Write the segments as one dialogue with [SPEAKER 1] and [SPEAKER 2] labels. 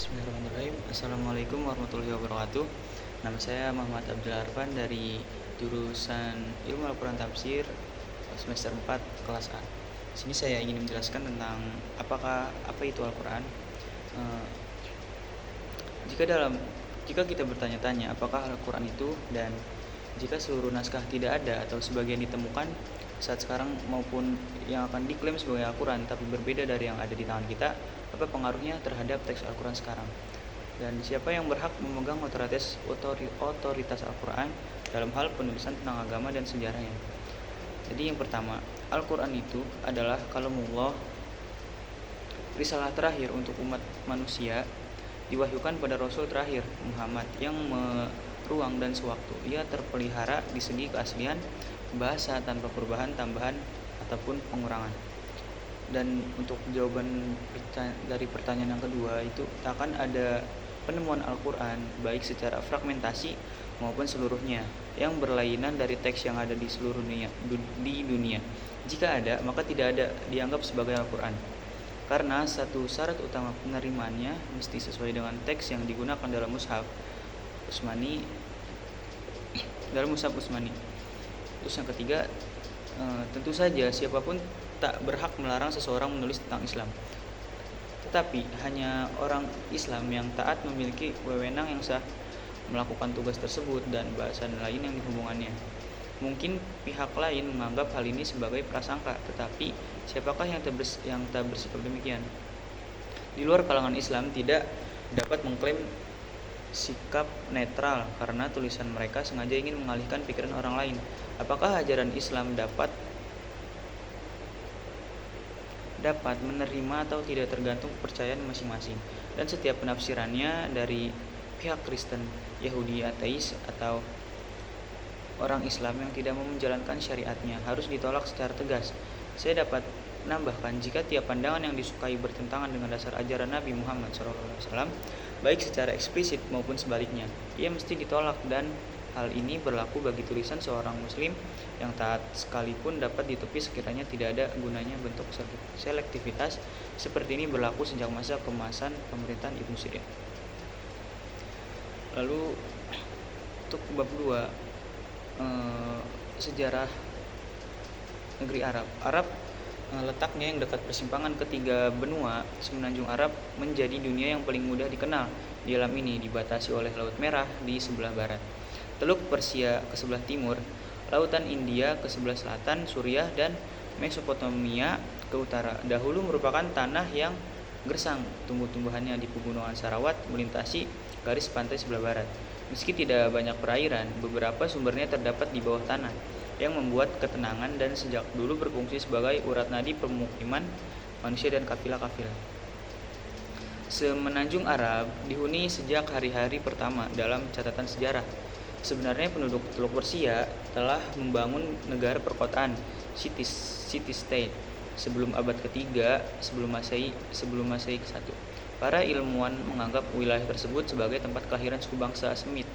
[SPEAKER 1] Bismillahirrahmanirrahim. Assalamualaikum warahmatullahi wabarakatuh. Nama saya Muhammad Abdul Arfan dari jurusan Ilmu Al-Quran Tafsir semester 4 kelas A. Di sini saya ingin menjelaskan tentang apa itu Al-Quran. Eh, jika kita bertanya-tanya apakah Al-Quran itu, dan jika seluruh naskah tidak ada atau sebagian ditemukan saat sekarang maupun yang akan diklaim sebagai Al-Quran tapi berbeda dari yang ada di tangan kita, apa pengaruhnya terhadap teks Al-Quran sekarang, dan siapa yang berhak memegang otoritas Al-Quran dalam hal penulisan tentang agama dan sejarahnya. Jadi yang pertama, Al-Quran itu adalah kalamullah, risalah terakhir untuk umat manusia, diwahyukan pada Rasul terakhir Muhammad yang meruang dan sewaktu. Ia terpelihara di segi keaslian bahasa tanpa perubahan, tambahan, ataupun pengurangan. Dan untuk jawaban dari pertanyaan yang kedua, itu akan ada penemuan Al-Quran baik secara fragmentasi maupun seluruhnya yang berlainan dari teks yang ada di seluruh dunia. Jika ada, maka tidak ada dianggap sebagai Al-Quran, karena satu syarat utama penerimaannya mesti sesuai dengan teks yang digunakan dalam mushaf Utsmani. Terus yang ketiga, tentu saja siapapun tak berhak melarang seseorang menulis tentang Islam, tetapi hanya orang Islam yang taat memiliki wewenang yang sah melakukan tugas tersebut dan bahasan lain yang dihubungannya. Mungkin pihak lain menganggap hal ini sebagai prasangka, tetapi siapakah yang tak bersikap demikian? Di luar kalangan Islam tidak dapat mengklaim sikap netral karena tulisan mereka sengaja ingin mengalihkan pikiran orang lain. Apakah ajaran Islam dapat menerima atau tidak tergantung kepercayaan masing-masing, dan setiap penafsirannya dari pihak Kristen, Yahudi, ateis, atau orang Islam yang tidak mau menjalankan syariatnya harus ditolak secara tegas. Saya dapat menambahkan, jika tiap pandangan yang disukai bertentangan dengan dasar ajaran Nabi Muhammad SAW, baik secara eksplisit maupun sebaliknya, ia mesti ditolak, dan hal ini berlaku bagi tulisan seorang muslim yang taat sekalipun dapat ditepis sekiranya tidak ada gunanya. Bentuk selektivitas seperti ini berlaku sejak masa kemasan pemerintahan Ibnu Sirin. Lalu untuk bab 2, sejarah negeri Arab. Letaknya yang dekat persimpangan ketiga benua semenanjung Arab menjadi dunia yang paling mudah dikenal. Di alam ini dibatasi oleh Laut Merah di sebelah barat, Teluk Persia ke sebelah timur, Lautan India ke sebelah selatan, Suriah dan Mesopotamia ke utara. Dahulu merupakan tanah yang gersang, tumbuh-tumbuhannya di pegunungan Sarawat melintasi garis pantai sebelah barat. Meski tidak banyak perairan, beberapa sumbernya terdapat di bawah tanah, yang membuat ketenangan dan sejak dulu berfungsi sebagai urat nadi pemukiman manusia dan kafilah-kafilah. Semenanjung Arab dihuni sejak hari-hari pertama dalam catatan sejarah. Sebenarnya penduduk Teluk Persia telah membangun negara perkotaan, city state, sebelum abad ketiga sebelum Masehi ke-1. Para ilmuwan menganggap wilayah tersebut sebagai tempat kelahiran suku bangsa Semit,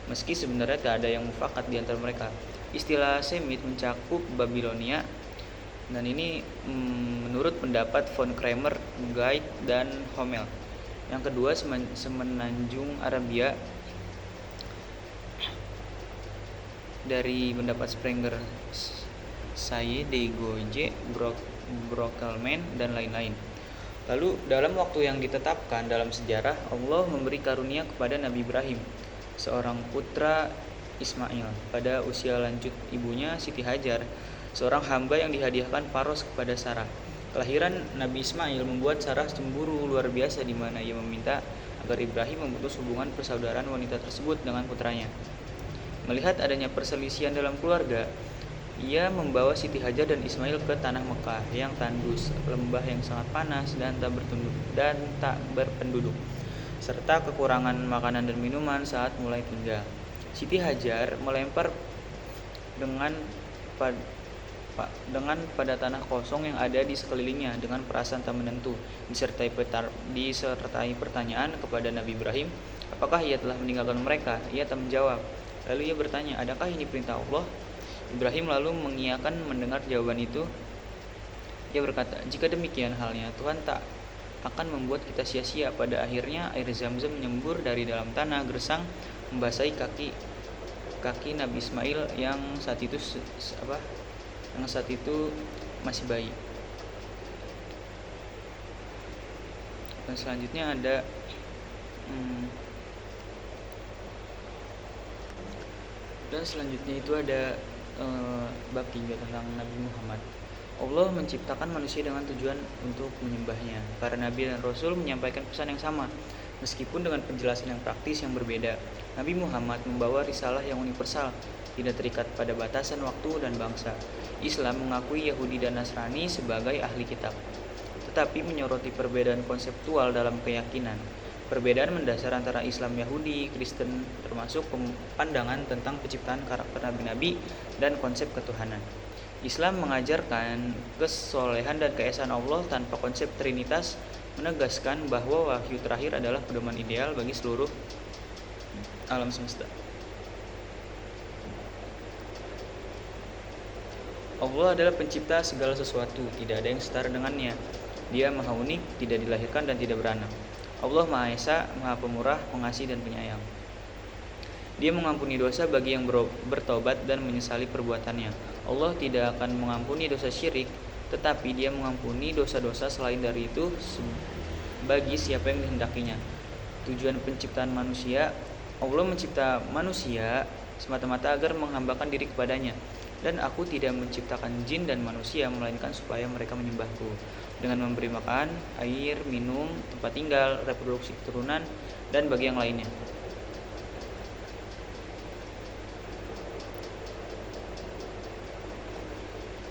[SPEAKER 1] meski sebenarnya tak ada yang mufakat di antara mereka. Istilah Semit mencakup Babilonia, dan ini menurut pendapat von Kramer, Guide, dan Hommel. Yang kedua, semenanjung Arabia dari pendapat Sprenger, Saye, Degoje, Brockleman, dan lain-lain. Lalu dalam waktu yang ditetapkan dalam sejarah, Allah memberi karunia kepada Nabi Ibrahim, seorang putra Ismail, pada usia lanjut ibunya Siti Hajar, seorang hamba yang dihadiahkan Paros kepada Sarah. Kelahiran Nabi Ismail membuat Sarah cemburu luar biasa, di mana ia meminta agar Ibrahim memutus hubungan persaudaraan wanita tersebut dengan putranya. Melihat adanya perselisihan dalam keluarga, ia membawa Siti Hajar dan Ismail ke tanah Mekah yang tandus, lembah yang sangat panas dan tak berpenduduk, serta kekurangan makanan dan minuman saat mulai tinggal. Siti Hajar melempar dengan pada tanah kosong yang ada di sekelilingnya dengan perasaan tak menentu, disertai pertanyaan kepada Nabi Ibrahim, apakah ia telah meninggalkan mereka? Ia tak menjawab. Lalu ia bertanya, adakah ini perintah Allah? Ibrahim lalu mengiyakan. Mendengar jawaban itu, ia berkata, jika demikian halnya, Tuhan tak akan membuat kita sia-sia. Pada akhirnya air Zam-Zam menyembur dari dalam tanah gersang membasahi kaki Nabi Ismail yang saat itu masih bayi. Dan selanjutnya ada bab 3 tentang Nabi Muhammad. Allah menciptakan manusia dengan tujuan untuk menyembahnya. Para nabi dan rasul menyampaikan pesan yang sama, meskipun dengan penjelasan yang praktis yang berbeda. Nabi Muhammad membawa risalah yang universal, tidak terikat pada batasan waktu dan bangsa. Islam mengakui Yahudi dan Nasrani sebagai ahli kitab, tetapi menyoroti perbedaan konseptual dalam keyakinan. Perbedaan mendasar antara Islam, Yahudi, Kristen termasuk pandangan tentang penciptaan karakter nabi-nabi dan konsep ketuhanan. Islam mengajarkan kesolehan dan keesaan Allah tanpa konsep trinitas, menegaskan bahwa wahyu terakhir adalah pedoman ideal bagi seluruh alam semesta. Allah adalah pencipta segala sesuatu, tidak ada yang setara dengannya. Dia maha unik, tidak dilahirkan dan tidak beranak. Allah Maha Esa, Maha Pemurah, Pengasih dan Penyayang. Dia mengampuni dosa bagi yang bertobat dan menyesali perbuatannya. Allah tidak akan mengampuni dosa syirik, tetapi Dia mengampuni dosa-dosa selain dari itu bagi siapa yang dikehendakinya. Tujuan penciptaan manusia, Allah mencipta manusia semata-mata agar menghambakan diri kepadanya. Dan aku tidak menciptakan jin dan manusia melainkan supaya mereka menyembahku, dengan memberi makan, air, minum, tempat tinggal, reproduksi keturunan, dan bagi yang lainnya.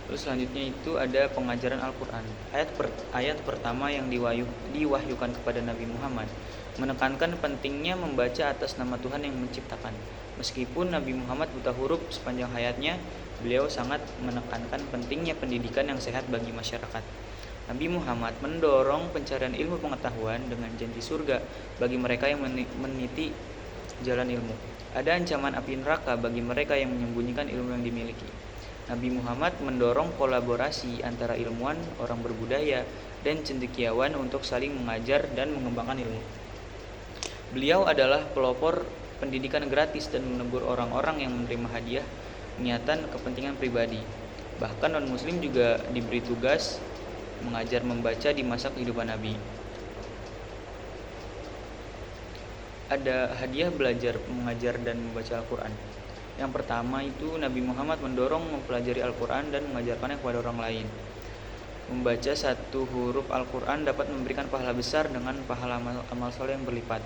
[SPEAKER 1] Terus selanjutnya itu ada pengajaran Al-Quran. Ayat pertama yang diwahyukan kepada Nabi Muhammad menekankan pentingnya membaca atas nama Tuhan yang menciptakan. Meskipun Nabi Muhammad buta huruf sepanjang hayatnya, beliau sangat menekankan pentingnya pendidikan yang sehat bagi masyarakat. Nabi Muhammad mendorong pencarian ilmu pengetahuan dengan janji surga bagi mereka yang meniti jalan ilmu. Ada ancaman api neraka bagi mereka yang menyembunyikan ilmu yang dimiliki. Nabi Muhammad mendorong kolaborasi antara ilmuwan, orang berbudaya, dan cendekiawan untuk saling mengajar dan mengembangkan ilmu. Beliau adalah pelopor pendidikan gratis dan menegur orang-orang yang menerima hadiah niatan kepentingan pribadi. Bahkan non-muslim juga diberi tugas mengajar membaca di masa kehidupan Nabi. Ada hadiah belajar, mengajar, dan membaca Al-Quran. Yang pertama itu Nabi Muhammad mendorong mempelajari Al-Quran dan mengajarkannya kepada orang lain. Membaca satu huruf Al-Quran dapat memberikan pahala besar dengan pahala amal soleh yang berlipat.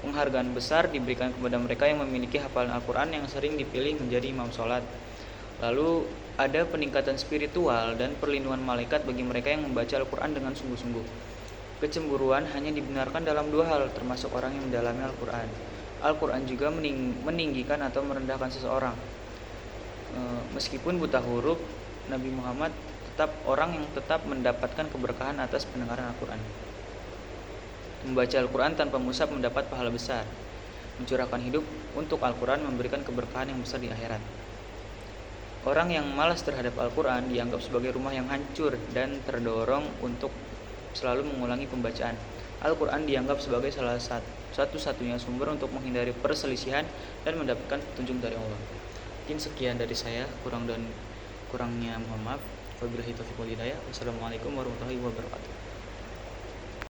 [SPEAKER 1] Penghargaan besar diberikan kepada mereka yang memiliki hafalan Al-Quran yang sering dipilih menjadi imam sholat. Lalu ada peningkatan spiritual dan perlindungan malaikat bagi mereka yang membaca Al-Quran dengan sungguh-sungguh. Kecemburuan hanya dibenarkan dalam dua hal, termasuk orang yang mendalami Al-Quran. Al-Quran juga meninggikan atau merendahkan seseorang. Meskipun buta huruf, Nabi Muhammad tetap orang yang tetap mendapatkan keberkahan atas pendengaran Al-Quran. Membaca Al-Quran tanpa musab mendapat pahala besar. Mencurahkan hidup untuk Al-Quran memberikan keberkahan yang besar di akhirat. Orang yang malas terhadap Al-Quran dianggap sebagai rumah yang hancur dan terdorong untuk selalu mengulangi pembacaan. Al-Quran dianggap sebagai salah satu-satunya sumber untuk menghindari perselisihan dan mendapatkan petunjuk dari Allah. Mungkin sekian dari saya, kurangnya mohon maaf. Wabillahi taufiq wal hidayah. Wassalamualaikum warahmatullahi wabarakatuh.